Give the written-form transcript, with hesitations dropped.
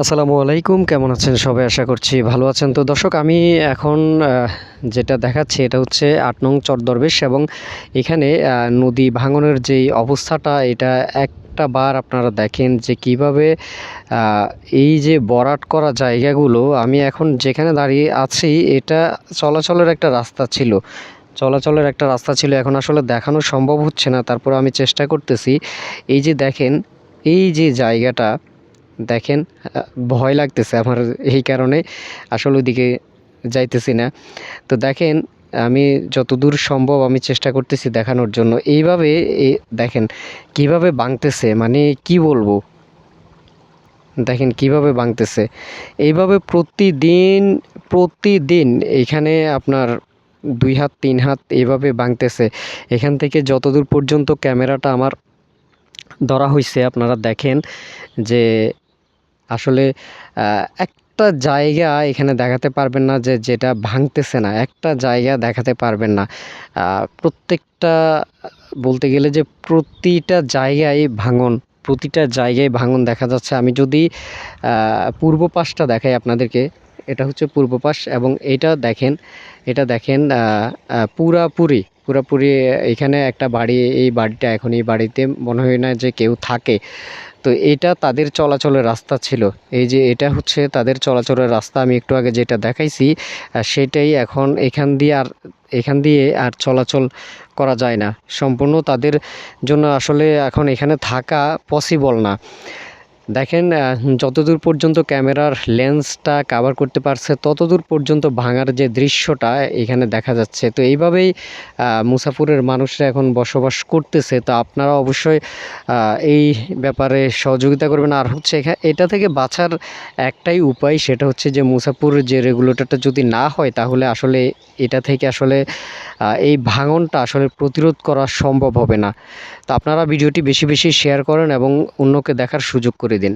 আসসালামু আলাইকুম, কেমন আছেন সবাই? আশা করছি ভালো আছেন। তো দর্শক, আমি এখন যেটা দেখাচ্ছি এটা হচ্ছে ৮ নং চরদরবেশ এবং এখানে নদী ভাঙনের যেই অবস্থাটা এটা একটা বার আপনারা দেখেন যে কিভাবে এই যে ভরাট করা জায়গাগুলো, আমি এখন যেখানে দাঁড়িয়ে আছি এটা চলাচলের একটা রাস্তা ছিল। এখন আসলে দেখানো সম্ভব হচ্ছে না। তারপরে আমি চেষ্টা করতেছি। এই যে দেখেন, এই যে জায়গাটা দেখেন, ভয় লাগতেছে আমার, এই কারণে আসলে ওইদিকে যাইতেছি না। তো দেখেন, আমি যতদূর সম্ভব আমি চেষ্টা করতেছি দেখানোর জন্য। এইভাবে দেখেন কিভাবে ভাঙতেছে, মানে কি বলবো, দেখেন কিভাবে ভাঙতেছে। এইভাবে প্রতিদিন এখানে আপনার ২ হাত ৩ হাত এভাবে ভাঙতেছে। এখান থেকে যতদূর পর্যন্ত ক্যামেরাটা আমার ধরা হইছে আপনারা দেখেন যে আসলে একটা জায়গা এখানে দেখাতে পারবেন না যে যেটা ভাঙতেছে না। একটা জায়গা দেখাতে পারবেন না। প্রত্যেকটা বলতে গেলে যে প্রতিটা জায়গায় ভাঙন দেখা যাচ্ছে। আমি যদি পূর্ব পাশটা দেখাই আপনাদেরকে, এটা হচ্ছে পূর্ব পাশ এবং এটা দেখেন পুরাপুরি এখানে একটা বাড়ি, এই বাড়িটা এখন এই বাড়িতে মনে হয় না যে কেউ থাকে। তো এটা তাদের চলাচলের রাস্তা ছিল। এই যে এটা হচ্ছে তাদের চলাচলের রাস্তা, আমি একটু আগে যেটা দেখাইছি সেটাই এখন এখান দিয়ে আর চলাচল করা যায় না। সম্পূর্ণ তাদের জন্য আসলে এখন এখানে থাকা পসিবল না। দেখেন, যতদূর পর্যন্ত ক্যামেরার লেন্সটা কাভার করতে পারছে ততদূর পর্যন্ত ভাঙার যে দৃশ্যটা এখানে দেখা যাচ্ছে। তো এইভাবেই মুসাপুরের মানুষরা এখন বসবাস করতেছে। তো আপনারা অবশ্যই এই ব্যাপারে সহযোগিতা করবেন। আর হচ্ছে এটা থেকে বাঁচার একটাই উপায়, সেটা হচ্ছে যে মুসাপুর যে রেগুলেটরটা যদি না হয় তাহলে আসলে এটা থেকে আসলে এই ভাঙনটা আসলে প্রতিরোধ করা সম্ভব হবে না। তো আপনারা ভিডিওটি বেশি বেশি শেয়ার করেন এবং অন্যকে দেখার সুযোগ করে দিন।